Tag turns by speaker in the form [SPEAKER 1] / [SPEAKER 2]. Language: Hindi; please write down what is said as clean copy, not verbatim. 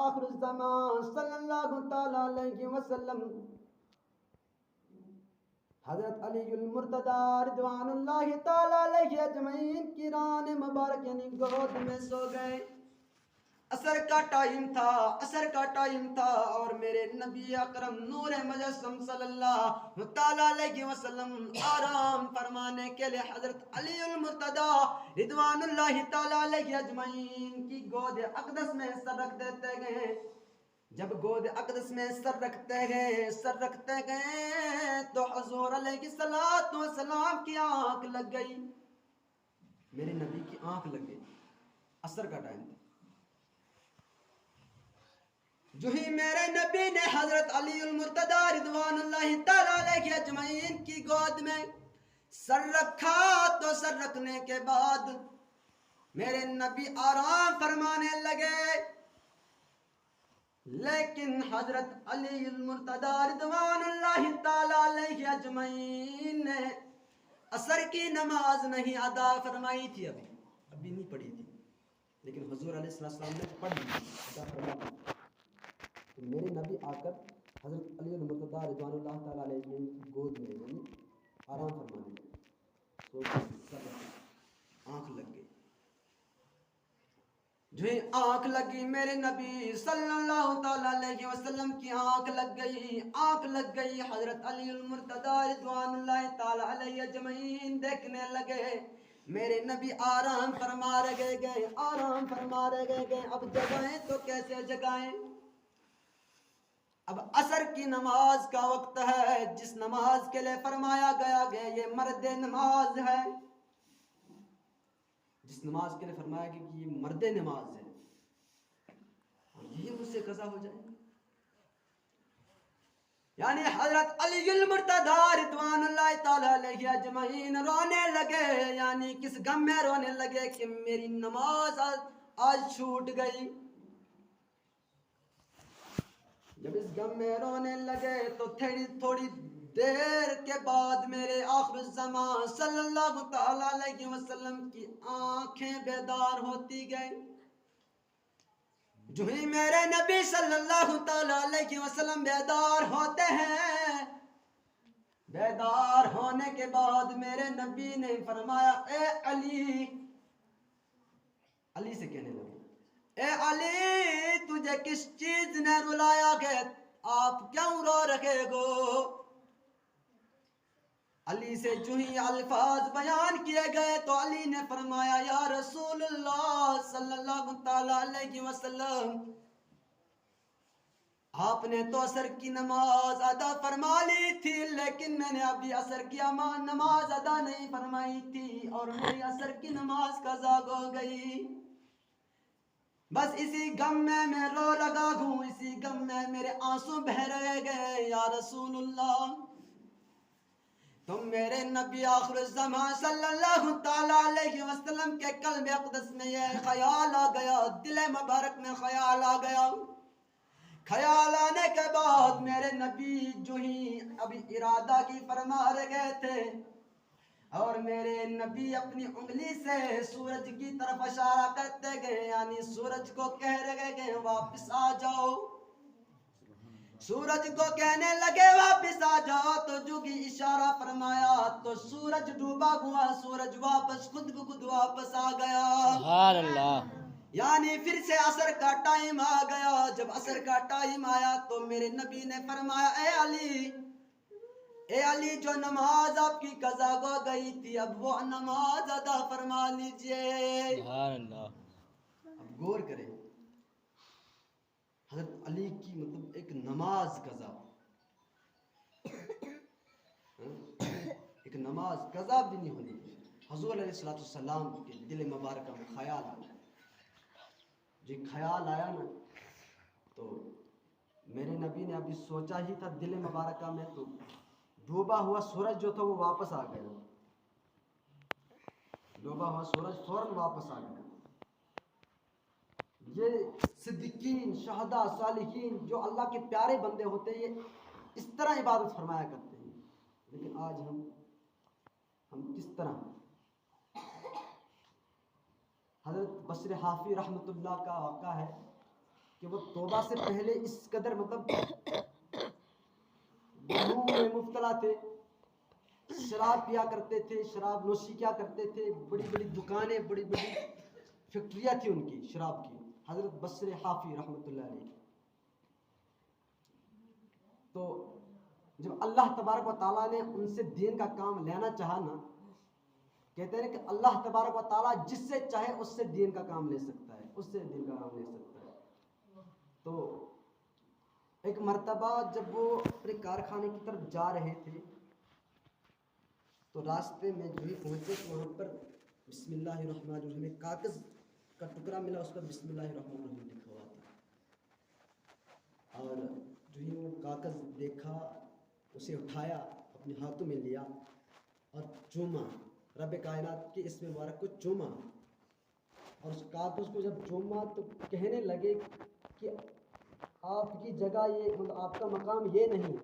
[SPEAKER 1] आखिर ज़मान सल्लल्लाहु तआला अलैहि वसल्लम हज़रत अलीउल मुर्तज़ा रिज़वानुल्लाहि तआला अलैहि अजमईन की रान मुबारक यानी गोद में सो गए। असर का टाइम था और मेरे नबी अकरम नूर मुजस्सम सल्लल्लाहु तआला अलैहि वसल्लम आराम फरमाने के लिए हजरत अलीउल मुर्तज़ा रिज़वानुल्लाहि तआला अलैहि अजमईन की गोद अक़दस में सर रख देते गए। जब गोद अक़दस में सर रखते गए तो हुज़ूर अलैहिस्सलातु वस्सलाम की आंख लग गई। मेरे नबी की आंख लग गई। असर का टाइम था। जो ही मेरे नबी ने हजरत अलीउल मुर्तज़ा रिज़वानुल्लाहि तआला अलैहि अजमईन की गोद में सर रखा तो सर रखने के बाद मेरे नबी आराम फरमाने लगे, लेकिन हजरत अलीउल मुर्तज़ा रिज़वानुल्लाहि तआला अलैहि अजमईन ने असर की नमाज नहीं अदा फरमाई थी। अभी नहीं पढ़ी थी, लेकिन हुज़ूर अलैहिस्सलाम ने पढ़ ली, अदा फरमाई। तो मेरे नबी आकर हजरत अलीउल मुर्तज़ा रिज़वानुल्लाहि तआला अलैहि की गोद में यानी आराम फरमाने लगे। तो आँख लग गई। जो आँख लगी मेरे नबी सल्लल्लाहु तआला अलैहि वसल्लम की आँख लग गई। हजरत अलीउल मुर्तज़ा रिज़वानुल्लाहि तआला अलैहि अजमईन देखने लगे। मेरे नबी आराम फरमा रहे गए। अब जगाएं तो कैसे जगाएं? अब असर की नमाज का वक्त है, जिस नमाज के लिए फरमाया गया ये मर्द नमाज है, जिस नमाज के लिए फरमाया गया कि ये मर्द नमाज है, और यही मुझसे कज़ा हो जाए। यानी हजरत अलीउल मुर्तज़ा रिज़वानुल्लाहि तआला अलैहि अजमईन रोने लगे। यानी किस गम में रोने लगे कि मेरी नमाज आज छूट गई। जब इस गम में रोने लगे तो थोड़ी देर के बाद मेरे आखिर ज़मान सल्लल्लाहु तआला अलैहि वसल्लम की आंखें बेदार होती गई। जो ही मेरे नबी सल्लल्लाहु तआला अलैहि वसल्लम बेदार होते हैं, बेदार होने के बाद मेरे नबी ने फरमाया, ए अली से कहने लगे, ए अली तुझे किस चीज ने रुलाया है? आप क्यों रो रहे हो? अली से जो ही अल्फाज बयान किए गए तो अली ने फरमाया, या रसूलुल्लाह सल्लल्लाहु तआला अलैहि वसल्लम, आपने तो असर की नमाज अदा फरमा ली थी, लेकिन मैंने अभी असर की नमाज अदा नहीं फरमाई थी और मेरी असर की नमाज कज़ा हो गई। बस इसी गम में मैं रो लगा हूँ, इसी गम में मेरे आंसू बह रहे गए। या रसूलुल्लाह, तुम मेरे नबी आखिर ज़मान सल्लल्लाहु तआला अलैहि वसल्लम के कल्ब अक़दस में ये ख्याल आ गया, दिल मुबारक में ख्याल आ गया। ख्याल आने के बाद मेरे नबी जो ही अभी इरादा की फरमा रहे थे और मेरे नबी अपनी उंगली से सूरज की तरफ इशारा करते गए, यानी सूरज को कह रहे गए वापस आ जाओ। सूरज को कहने लगे वापस आ जाओ, तो जो की इशारा फरमाया तो सूरज डूबा हुआ सूरज वापस खुद ब खुद वापस आ गया। सुभान अल्लाह। यानी फिर से असर का टाइम आ गया। जब असर का टाइम आया तो मेरे नबी ने फरमाया, ए अली जो नमाज आपकी कज़ा हो गई थी, अब वो नमाज अदा फरमा लीजिए। सुभान अल्लाह। अब गौर करें, हज़रत अली की मतलब एक नमाज कज़ा, एक नमाज कज़ा भी नहीं होनी। हुज़ूर अलैहिस्सलाम के दिल मुबारक में ख्याल आया। जो ख्याल आया ना, तो मेरे नबी ने अभी सोचा ही था दिल मुबारक में, तो डूबा हुआ सूरज जो था वो वापस आ गया। डूबा हुआ सूरज फौरन वापस आ गया। ये सिद्दीकीन, शहदा, सालिहीन जो अल्लाह के प्यारे बंदे होते हैं, ये इस तरह इबादत फरमाया करते हैं। लेकिन आज हम किस तरह? हज़रत बसर हाफ़ी रहमतुल्लाह का वाक़ा है कि वो तौबा से पहले इस कदर मतलब गुनाहों में मुब्तला थे, शराब पिया करते थे, शराब नोशी किया करते थे, बड़ी बड़ी दुकानें, बड़ी बड़ी फैक्ट्रियाँ थी उनकी शराब की, हज़रत बसर हाफी रहमतुल्लाह अलैह। तो जब अल्लाह तबारक व ताला ने उनसे दीन का काम लेना चाहा ना, कहते हैं कि अल्लाह तबारक व ताला जिससे चाहे उससे दीन का काम ले सकता है, उससे दीन का काम ले सकता है। तो एक मर्तबा जब वो अपने कारखाने की तरफ जा रहे थे तो रास्ते में जो ही पहुँचे तो वहाँ पर बिस्मिल्लाहिर्रहमानिर्रहीम एक कागज़ का टुकड़ा मिला, उस पर बिस्मिल्लाहिर्रहमानिर्रहीम लिखा हुआ था। और जो ही वो कागज़ देखा, उसे उठाया, अपने हाथों में लिया और चूमा, रब कायनात के इसमें मुबारक को चूमा। और उस कागज़ को जब चूमा तो कहने लगे कि आपकी जगह ये, मतलब आपका मकाम ये नहीं।